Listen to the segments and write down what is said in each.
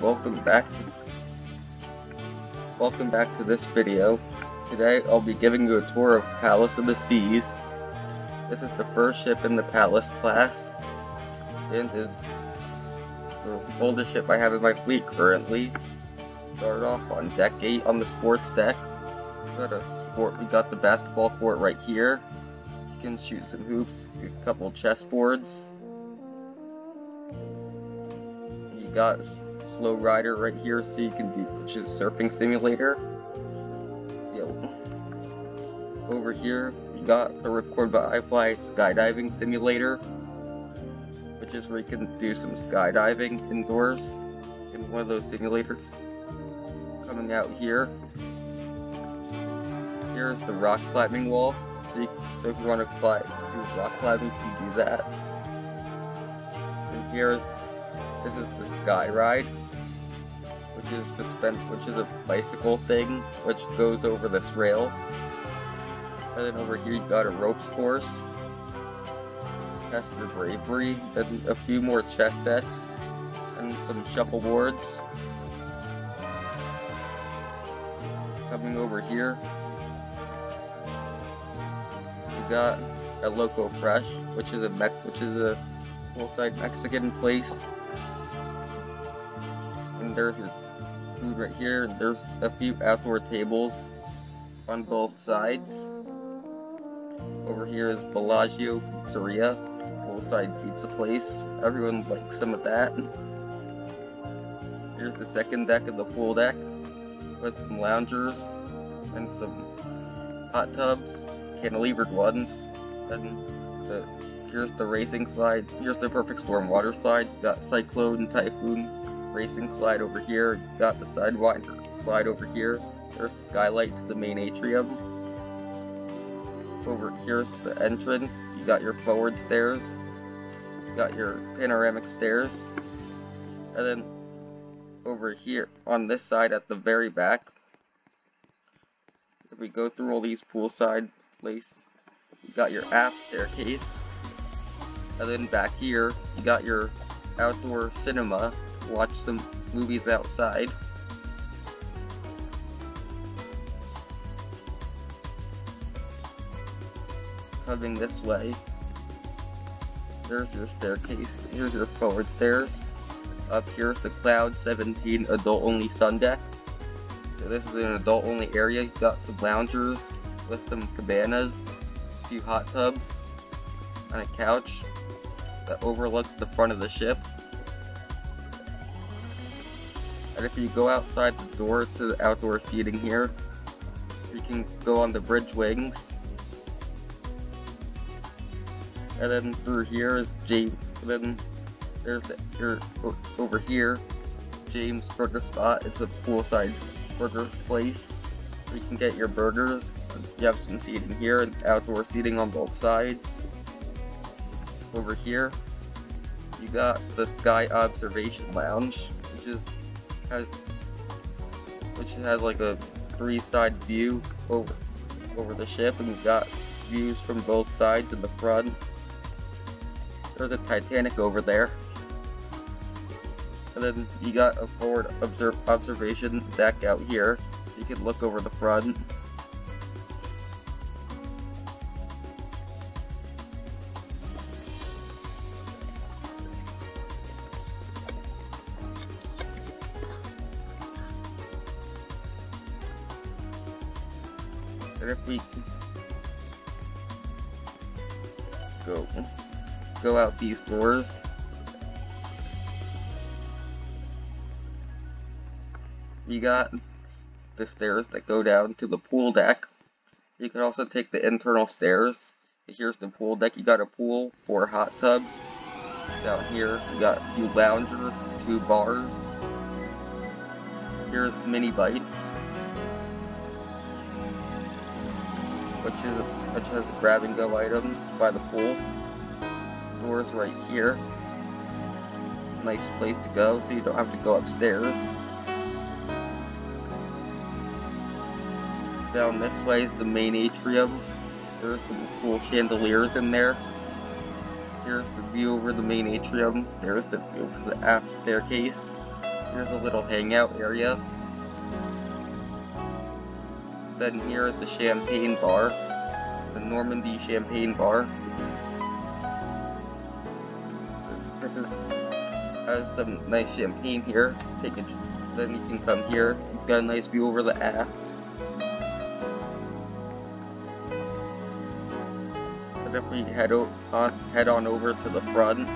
welcome back to this video. Today I'll be giving you a tour of Palace of the Seas. This is the first ship in the Palace class, and is the oldest ship I have in my fleet currently. Start off on deck 8 on the sports deck. We got the basketball court right here. You can shoot some hoops, a couple chessboards. You got Slow Rider right here, so you can do, which is surfing simulator. So, over here, you got the Record by iFly skydiving simulator, which is where you can do some skydiving indoors in one of those simulators. Coming out here, here's the rock climbing wall. So if you want to do rock climbing, you can do that. And this is the Sky Ride, which is a bicycle thing which goes over this rail. And then over here you got a ropes course. Test your bravery. Then a few more chess sets and some shuffleboards. Coming over here, you got a Loco Fresh, which is a full-side Mexican place. And there's your food right here. There's a few outdoor tables on both sides. Over here is Bellagio Pizzeria, full-side pizza place. Everyone likes some of that. Here's the second deck of the pool deck with some loungers and some hot tubs, cantilevered ones. And here's the racing slide. Here's the Perfect Storm water slide. You got Cyclone and Typhoon racing slide over here. You got the Sidewinder slide over here. There's the skylight to the main atrium. Over here's the entrance. You got your forward stairs. You got your panoramic stairs. And then over here on this side at the very back, if we go through all these poolside places, you got your aft staircase. And then back here, you got your outdoor cinema. Watch some movies outside. Coming this way, there's your staircase. Here's your forward stairs. Up here's the Cloud 17 adult-only sun deck. So this is an adult-only area. You got some loungers with some cabanas, a few hot tubs, and a couch that overlooks the front of the ship. And if you go outside the door to the outdoor seating here, you can go on the bridge wings. And then through here is James. And then there's over here, James Burger Spot. It's a poolside burger place where you can get your burgers. You have some seating here and outdoor seating on both sides. Over here, you got the Sky Observation Lounge, which has like a 3-side view over the ship, and you got views from both sides in the front. There's a Titanic over there. And then you got a forward observation deck out here, so you can look over the front. And if we go out these doors, you got the stairs that go down to the pool deck. You can also take the internal stairs. Here's the pool deck. You got a pool, 4 hot tubs. Down here, you got a few loungers, 2 bars. Here's Mini Bites, which has grab-and-go items by the pool. Doors right here. Nice place to go, so you don't have to go upstairs. Down this way is the main atrium. There's some cool chandeliers in there. Here's the view over the main atrium. There's the view of the aft staircase. Here's a little hangout area. Then here is the champagne bar, the Normandy champagne bar. This has some nice champagne here. So then you can come here. It's got a nice view over the aft. And if we head on over to the front,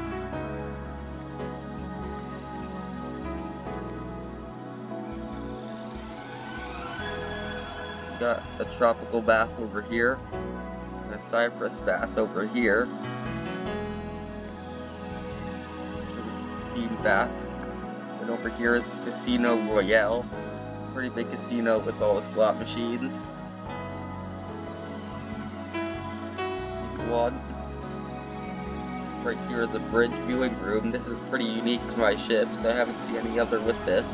we got a tropical bath over here, and a cypress bath over here. Theme baths. And over here is Casino Royale. Pretty big casino with all the slot machines. One. Right here is a bridge viewing room. This is pretty unique to my ships. I haven't seen any other with this,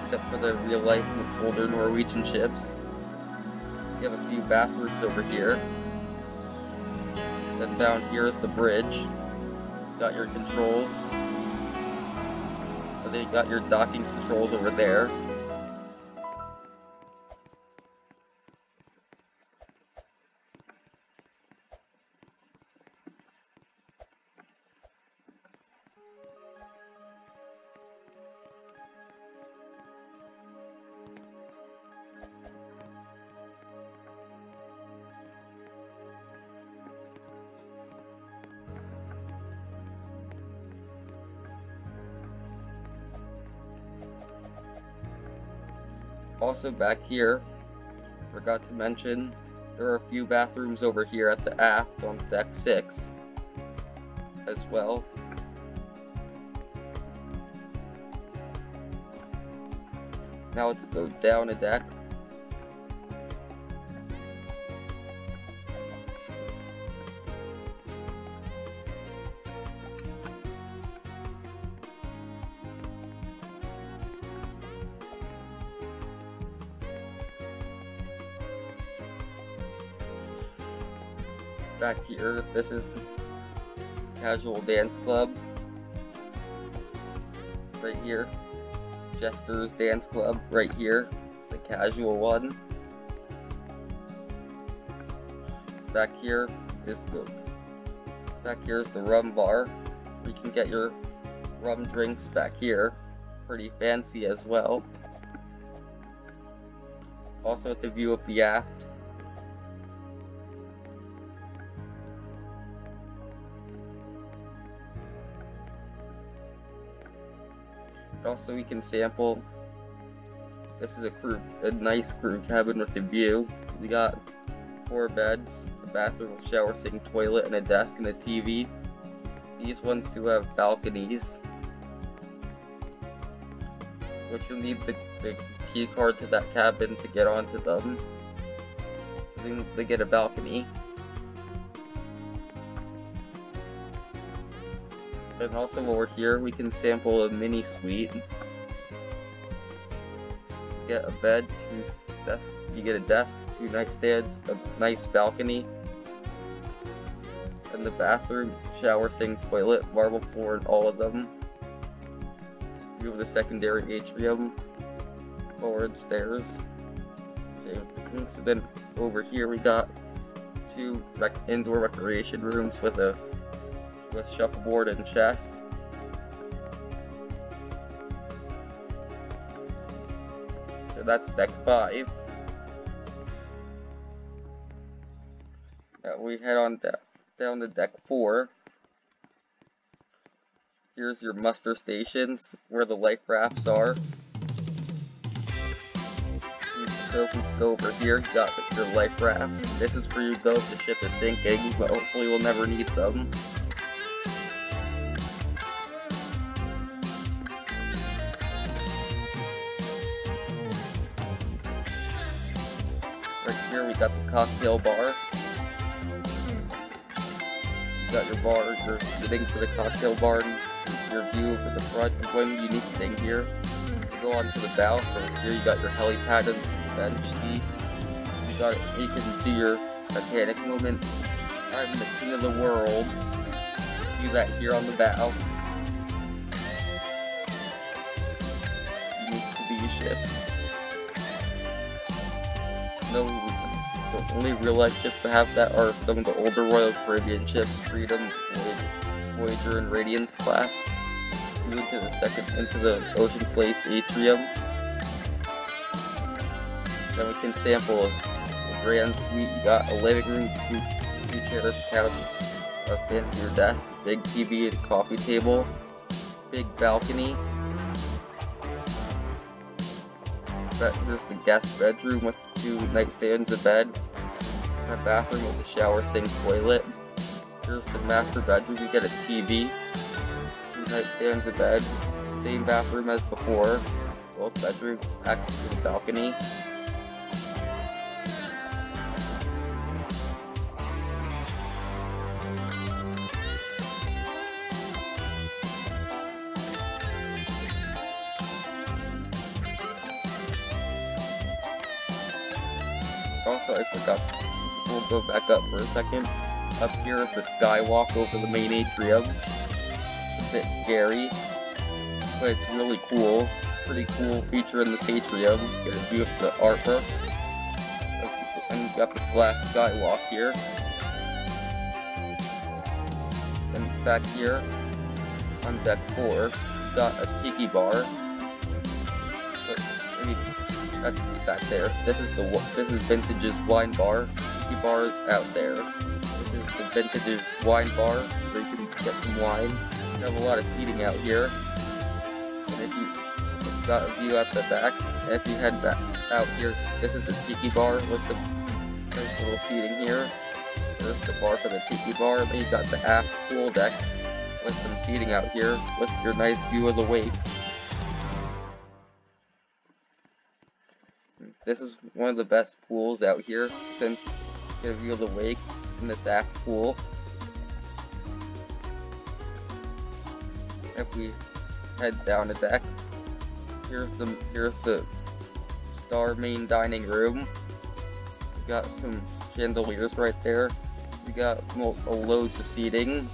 except for the real life older Norwegian ships. You have a few bathrooms over here. Then down here is the bridge. Got your controls. And then you got your docking controls over there. Also back here, forgot to mention, there are a few bathrooms over here at the aft on deck 6 as well. Now let's go down a deck. Back here, this is Casual Dance Club. Right here, Jester's Dance Club. Right here, it's a casual one. Back here is the rum bar. You can get your rum drinks back here. Pretty fancy as well. Also, the view of the aft. Also, we can sample. This is a nice crew cabin with a view. We got 4 beds, a bathroom, shower, sink, toilet, and a desk and a TV. These ones do have balconies, which you'll need the key card to that cabin to get onto them. So then they get a balcony. And also over here, we can sample a mini suite. Get a bed, you get a desk, 2 nightstands, a nice balcony, and the bathroom, shower, sink, toilet, marble floor in all of them. View of the secondary atrium, forward stairs. Same thing. So then over here we got 2 indoor recreation rooms with shuffleboard and chess. So that's deck 5. Now we head on down to deck 4. Here's your muster stations where the life rafts are. So if we go over here, you got your life rafts. This is where you go if the ship is sinking, but hopefully we'll never need them. Here we got the cocktail bar. You got your bar, you're sitting for the cocktail bar, and your view over the front. And one unique thing here, you go onto the bow. So here you got your helipad and bench seats. You can do your Titanic moment. I'm the king of the world. Do that here on the bow. ships. No, the only real life ships to have that are some of the older Royal Caribbean ships, Freedom, Voyager, and Radiance class. Move into the Ocean Place atrium. Then we can sample a grand suite. You got a living room, two chairs, couch, a fancier desk, big TV and coffee table, big balcony. Here's the guest bedroom with 2 nightstands, a bed, and a bathroom with a shower, sink, toilet. Here's the master bedroom. You get a TV, 2 nightstands, a bed, same bathroom as before. Both bedrooms access to the balcony. Also, I forgot, we'll go back up for a second. Up here is the skywalk over the main atrium. It's a bit scary, but it's really cool. Pretty cool feature in this atrium. Get a view of the artwork. And you've got this glass skywalk here. And back here, on deck 4, we've got a tiki bar. That's back there. This is Vintage's wine bar. Tiki bar is out there. This is the Vintage's wine bar where you can get some wine. You have a lot of seating out here. And it's got a view at the back. And if you head back out here, this is the tiki bar with the nice little seating here. There's the bar for the tiki bar. And then you got the aft pool deck with some seating out here with your nice view of the wake. This is one of the best pools out here since you can view the lake in this aft pool. If we head down the deck, here's the star main dining room. We got some chandeliers right there. We got loads of seating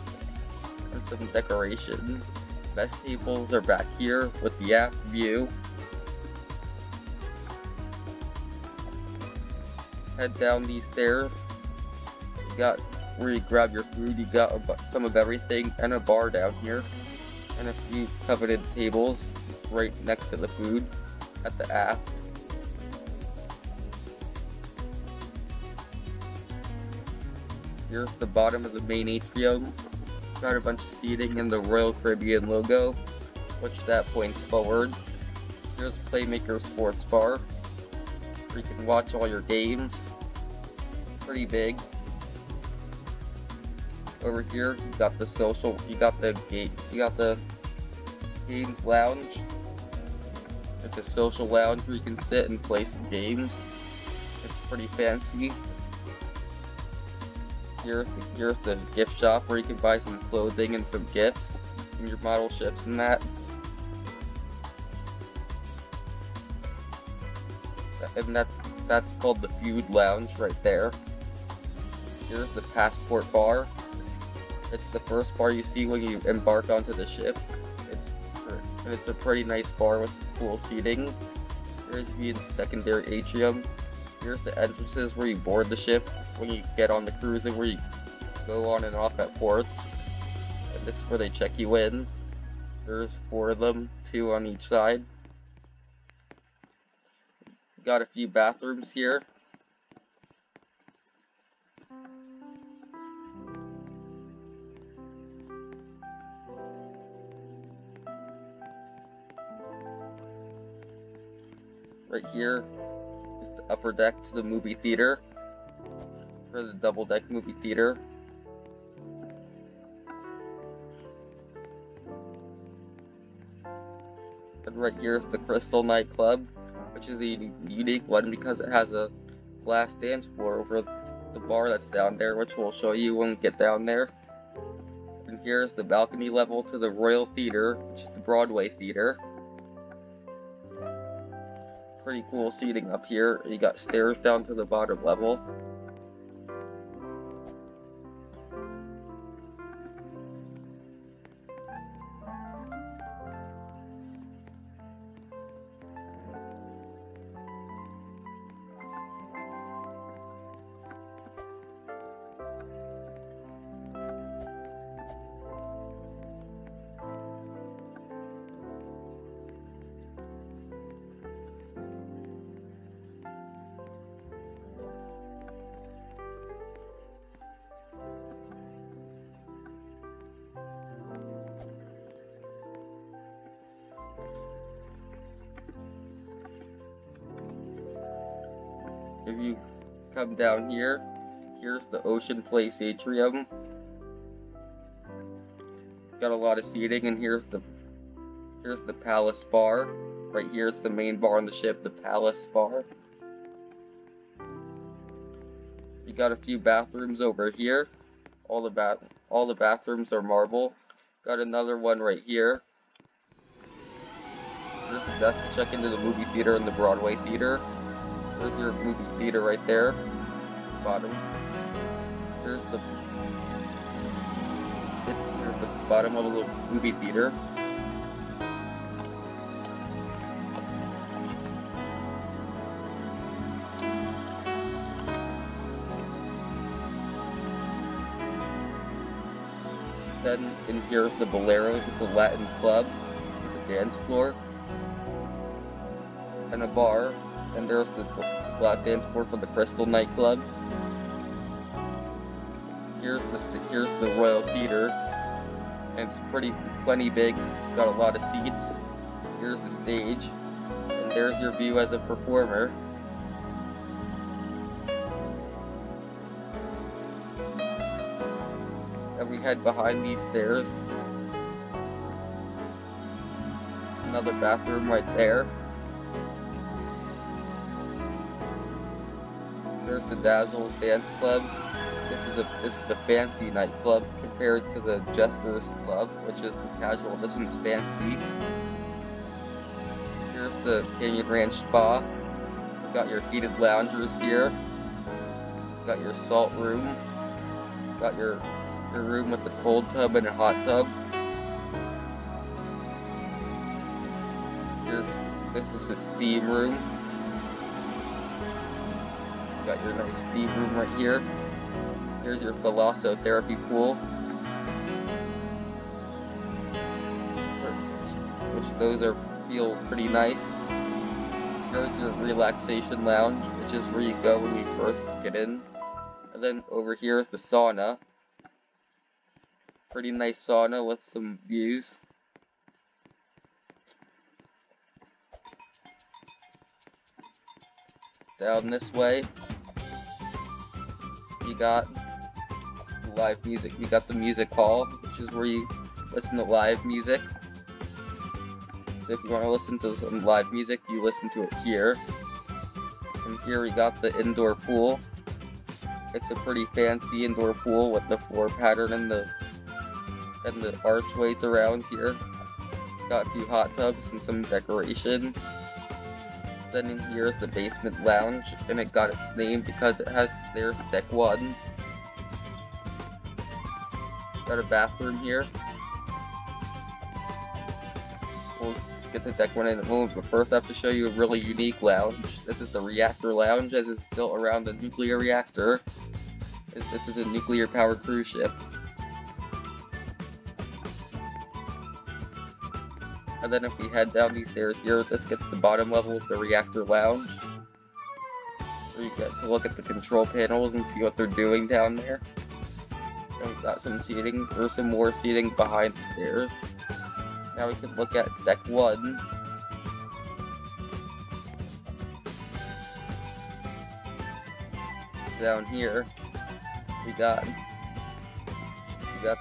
and some decoration. Best tables are back here with the aft view. Head down these stairs. You got where you grab your food. You got some of everything and a bar down here, and a few coveted tables right next to the food at the aft. Here's the bottom of the main atrium. Got a bunch of seating and the Royal Caribbean logo, which that points forward. Here's Playmaker Sports Bar, where you can watch all your games. Pretty big. Over here, you got the games lounge. It's a social lounge where you can sit and play some games. It's pretty fancy. Here's the gift shop where you can buy some clothing and some gifts and your model ships and that. And that's called the Feud Lounge right there. Here's the Passport Bar. It's the first bar you see when you embark onto the ship. It's a pretty nice bar with some cool seating. Here's the secondary atrium. Here's the entrances where you board the ship when you get on the cruising, where you go on and off at ports. And this is where they check you in. There's 4 of them, 2 on each side. Got a few bathrooms here. Right here is the upper deck to the movie theater, for the double deck movie theater. And right here is the Crystal nightclub, which is a unique one because it has a glass dance floor over the bar that's down there, which we'll show you when we get down there. And here's the balcony level to the Royal Theater, which is the Broadway Theater. Pretty cool seating up here. You got stairs down to the bottom level. If you come down here, here's the Ocean Place Atrium. Got a lot of seating, and here's the Palace Bar. Right here is the main bar on the ship, the Palace Bar. You got a few bathrooms over here. All the bathrooms are marble. Got another one right here. That's to check into the movie theater and the Broadway theater. There's your movie theater right there. Bottom. Here's the bottom of the movie theater. Then in here's the Boleros, it's a Latin club, it's a dance floor, and a bar. And there's the last dance floor for the Crystal nightclub. Here's the Royal Theater, and it's plenty big. It's got a lot of seats. Here's the stage, and there's your view as a performer. And we head behind these stairs. Another bathroom right there. There's the Dazzles Dance Club. This is the fancy nightclub compared to the Jester's Club, which is the casual. This one's fancy. Here's the Canyon Ranch Spa. You've got your heated loungers here. You've got your salt room. You've got your room with the cold tub and a hot tub. This is the steam room. Got your nice steam room right here. Here's your thalassotherapy pool, which feel pretty nice. Here's your relaxation lounge, which is where you go when you first get in. And then over here is the sauna. Pretty nice sauna with some views. Down this way, you got live music. You got the music hall, which is where you listen to live music. So if you want to listen to some live music, you listen to it here. And here we got the indoor pool. It's a pretty fancy indoor pool with the floor pattern and the archways around here. Got a few hot tubs and some decoration. Then in here is the basement lounge, and it got its name because it has stairs to deck 1. Got a bathroom here. We'll get to deck 1 in a moment, but first I have to show you a really unique lounge. This is the reactor lounge, as it's built around the nuclear reactor. This is a nuclear powered cruise ship. And then if we head down these stairs here, this gets the bottom level of the reactor lounge, where you get to look at the control panels and see what they're doing down there. And we've got some seating, or some more seating behind the stairs. Now we can look at deck 1. Down here, we got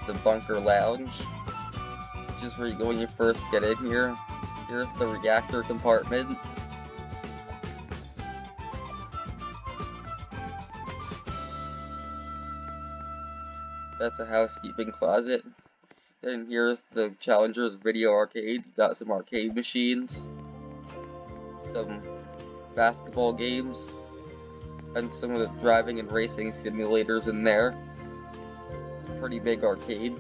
the bunker lounge, which is where you go when you first get in here. Here's the reactor compartment. That's a housekeeping closet. Then here's the Challenger's video arcade. You got some arcade machines, some basketball games, and some of the driving and racing simulators in there. It's a pretty big arcade.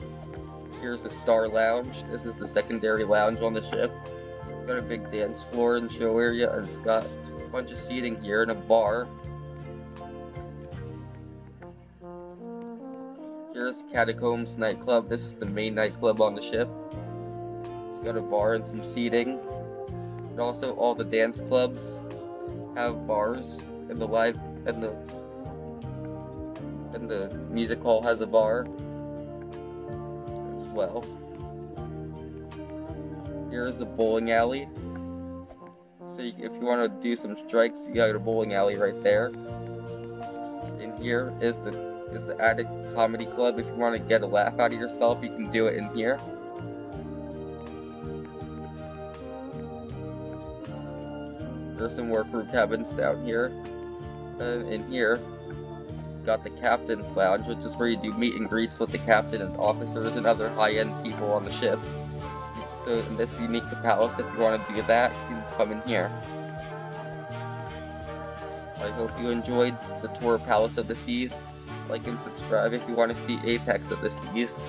Here's the Star Lounge. This is the secondary lounge on the ship. It's got a big dance floor and show area, and it's got a bunch of seating here and a bar. Here's Catacombs nightclub. This is the main nightclub on the ship. It's got a bar and some seating. And also all the dance clubs have bars, and the music hall has a bar as well. Here's a bowling alley. So if you want to do some strikes, you got a bowling alley right there. In here is the Attic Comedy Club. If you want to get a laugh out of yourself, you can do it in here. There's some workroom cabins down here. In here, got the Captain's Lounge, which is where you do meet and greets with the captain and officers and other high-end people on the ship. So in this unique to Palace, if you want to do that, you can come in here. I hope you enjoyed the tour of Palace of the Seas. Like and subscribe if you want to see Apex of the Seas.